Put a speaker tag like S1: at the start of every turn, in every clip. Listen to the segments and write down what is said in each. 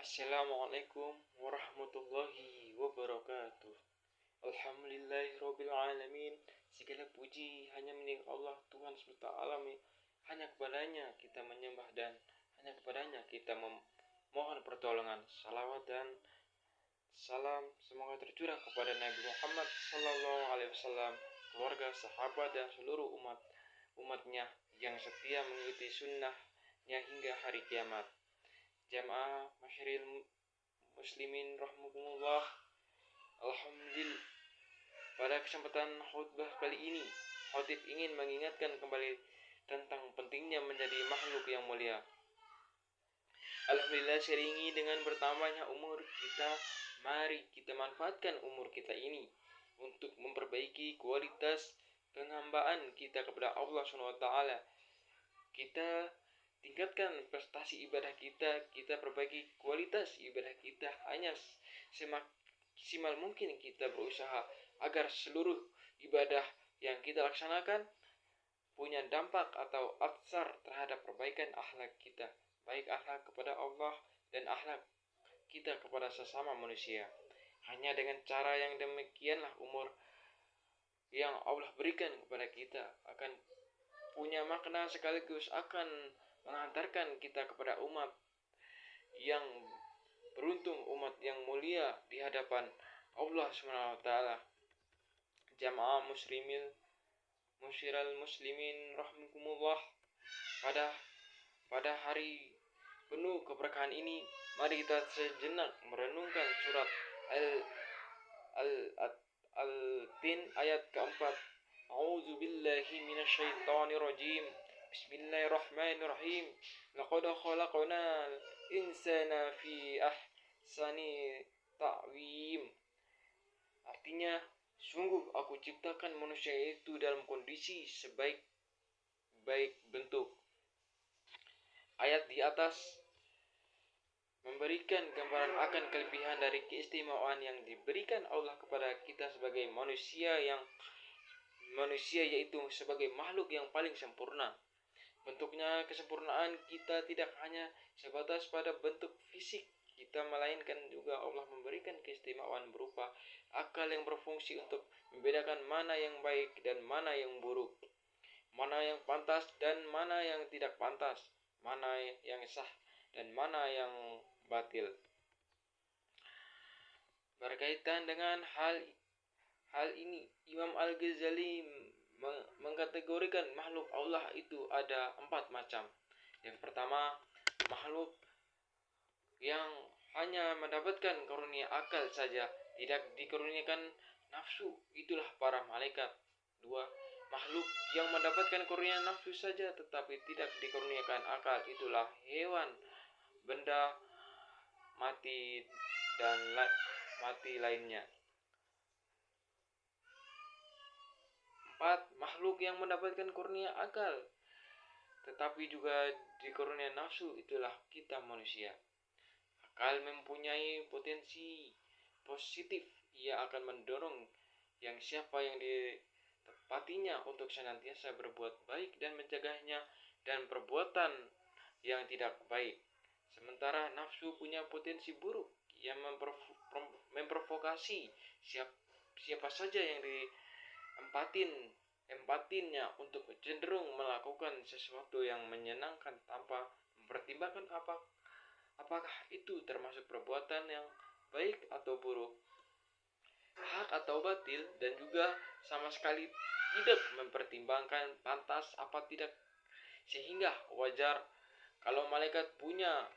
S1: Assalamualaikum warahmatullahi wabarakatuh. Alhamdulillahirabbil alamin. Segala puji hanya milik Allah Tuhan semesta alam. Hanya kepadanya kita menyembah dan hanya kepadanya kita memohon pertolongan. Salawat dan salam semoga tercurah kepada Nabi Muhammad sallallahu alaihi wasallam, keluarga, sahabat dan seluruh umatnya yang setia mengikuti sunnahnya hingga hari kiamat. Jamaah masyaril muslimin rahimakumullah. Alhamdulillah, pada kesempatan khutbah kali ini khotib ingin mengingatkan kembali tentang pentingnya menjadi makhluk yang mulia. Alhamdulillah, seiringi dengan bertambahnya umur kita, mari kita manfaatkan umur kita ini untuk memperbaiki kualitas penghambaan kita kepada Allah SWT. Kita tingkatkan prestasi ibadah kita perbaiki kualitas ibadah kita. Hanya semaksimal mungkin kita berusaha agar seluruh ibadah yang kita laksanakan punya dampak atau atsar terhadap perbaikan akhlak kita, baik akhlak kepada Allah dan akhlak kita kepada sesama manusia. Hanya dengan cara yang demikianlah umur yang Allah berikan kepada kita akan punya makna sekaligus akan mengantarkan kita kepada umat yang beruntung, umat yang mulia di hadapan Allah SWT. Jamaah musyiral muslimin rahimakumullah. Pada hari penuh keberkahan ini, mari kita sejenak merenungkan surat Al-Tin ayat keempat. A'udzu billahi minasyaitonir rajim. Bismillahirrahmanirrahim. Laqad khalaqnal insana fi ahsani ta'wim. Artinya, sungguh aku ciptakan manusia itu dalam kondisi sebaik-baik bentuk. Ayat di atas memberikan gambaran akan kelebihan dari keistimewaan yang diberikan Allah kepada kita sebagai manusia, yaitu sebagai makhluk yang paling sempurna. Bentuknya, kesempurnaan kita tidak hanya sebatas pada bentuk fisik kita, melainkan juga Allah memberikan keistimewaan berupa akal yang berfungsi untuk membedakan mana yang baik dan mana yang buruk, mana yang pantas dan mana yang tidak pantas, mana yang sah dan mana yang batil. Berkaitan dengan hal ini, Imam Al-Ghazali mengkategorikan makhluk Allah itu ada 4 macam. Yang pertama, makhluk yang hanya mendapatkan karunia akal saja, tidak dikaruniakan nafsu, itulah para malaikat. 2. Makhluk yang mendapatkan karunia nafsu saja tetapi tidak dikaruniakan akal, itulah hewan, benda mati dan mati lainnya. 4. Makhluk yang mendapatkan karunia akal tetapi juga dikarunia nafsu, itulah kita manusia. Akal mempunyai potensi positif, ia akan mendorong yang siapa yang ditepatinya untuk senantiasa berbuat baik dan mencegahnya dan perbuatan yang tidak baik. Sementara nafsu punya potensi buruk, yang memprovokasi siapa saja yang empatinya untuk cenderung melakukan sesuatu yang menyenangkan tanpa mempertimbangkan apakah itu termasuk perbuatan yang baik atau buruk, hak atau batil, dan juga sama sekali tidak mempertimbangkan pantas apa tidak. Sehingga wajar kalau malaikat punya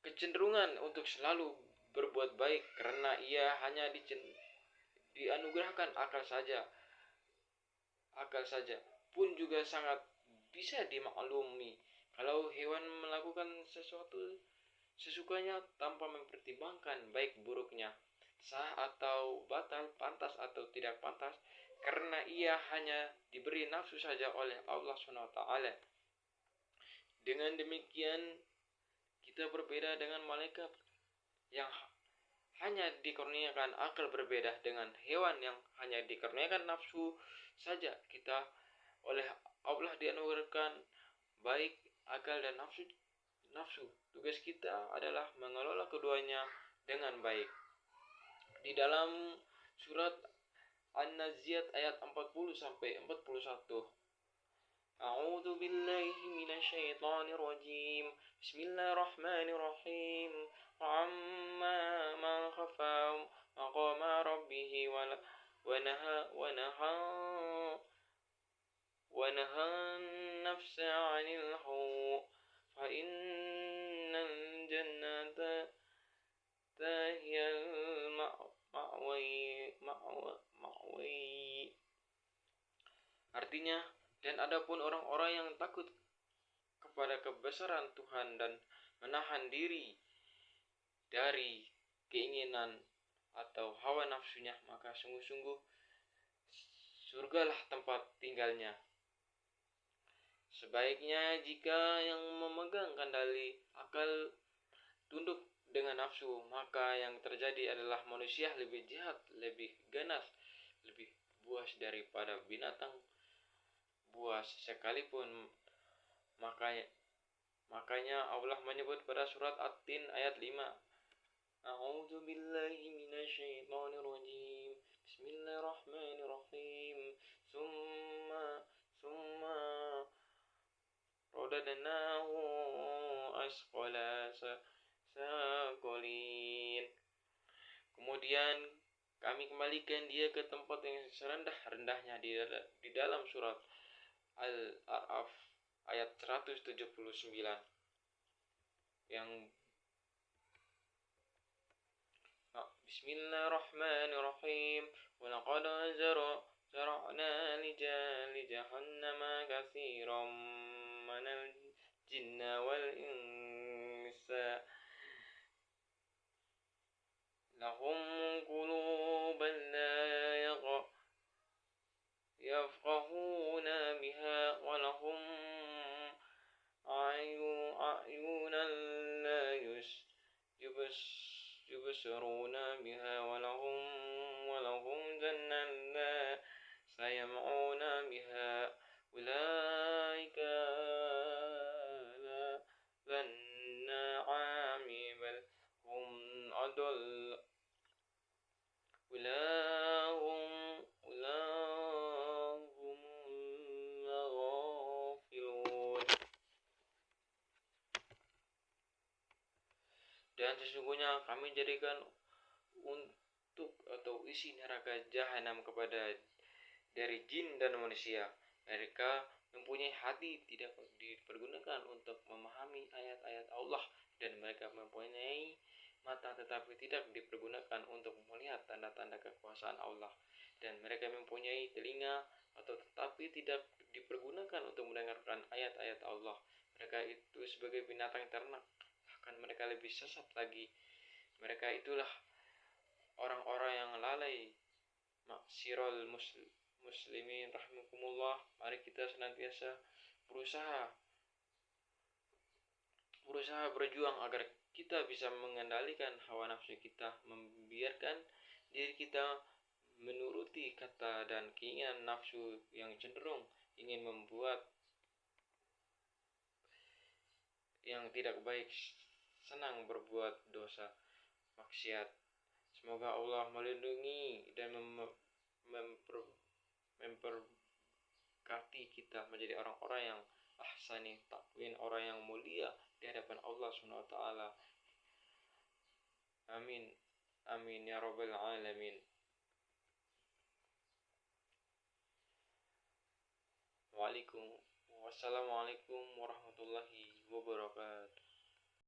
S1: kecenderungan untuk selalu berbuat baik karena ia hanya dianugerahkan akal saja pun juga sangat bisa dimaklumi kalau hewan melakukan sesuatu sesukanya tanpa mempertimbangkan baik buruknya, sah atau batal, pantas atau tidak pantas, karena ia hanya diberi nafsu saja oleh Allah SWT. Dengan demikian kita berbeda dengan malaikat yang hanya dikaruniakan akal, berbeda dengan hewan yang hanya dikaruniakan nafsu saja. Kita oleh Allah dianugerahkan baik akal dan nafsu nafsu. Tugas kita adalah mengelola keduanya dengan baik. Di dalam surat An-Naziat ayat 40 sampai 41. A'udzu billahi minasyaitonir rajim. Bismillahirrahmanirrahim. Amma man khafa maqama rabbih wa naha nafsa 'anil hawa fa innal jannata hiyal ma'wai. Artinya, dan adapun orang-orang yang takut kepada kebesaran Tuhan dan menahan diri dari keinginan atau hawa nafsunya, maka sungguh-sungguh surgalah tempat tinggalnya. Sebaiknya jika yang memegang kendali akal tunduk dengan nafsu, maka yang terjadi adalah manusia lebih jahat, lebih ganas, lebih buas daripada binatang buas sekalipun. Makanya Allah menyebut pada surat At-Tin ayat 5. A'udzu billahi minasyaitonir rajim. Bismillahirrahmanirrahim. Summa radadnahu asqala saqalin. Kemudian kami kembalikan dia ke tempat yang serendah-rendahnya di dalam surat Al-A'raf ayat 179 yang Bismillahirrahmanirrahim. Wa laqad zara'na li jahannama katsiran minal jinni wal insa lahum quluban la yafqahuna biha wa lahum a'yunan la yubsiruna biha wa lahum jannan la sayam'una biha ulaika la dhanna'ami bal hum adall ulahum ghafilun. Dan sesungguhnya kami jadikan untuk atau isi neraka jahanam kepada dari jin dan manusia. Mereka mempunyai hati tidak dipergunakan untuk memahami ayat-ayat Allah, dan mereka mempunyai mata tetapi tidak dipergunakan untuk melihat tanda-tanda kekuasaan Allah, dan mereka mempunyai telinga atau tetapi tidak dipergunakan untuk mendengarkan ayat-ayat Allah. Mereka itu sebagai binatang ternak, bahkan mereka lebih sesat lagi. Mereka itulah orang-orang yang lalai. Maksirul muslimin rahimakumullah, mari kita senantiasa berusaha berjuang agar kita bisa mengendalikan hawa nafsu kita, membiarkan diri kita menuruti kata dan keinginan nafsu yang cenderung ingin membuat yang tidak baik, senang berbuat dosa maksiat. Semoga Allah melindungi dan memberkati kita menjadi orang-orang yang ahsani taqwin, orang yang mulia di hadapan Allah Subhanahu wa taala. Amin. Amin ya rabbal alamin. Wassalamualaikum warahmatullahi wabarakatuh.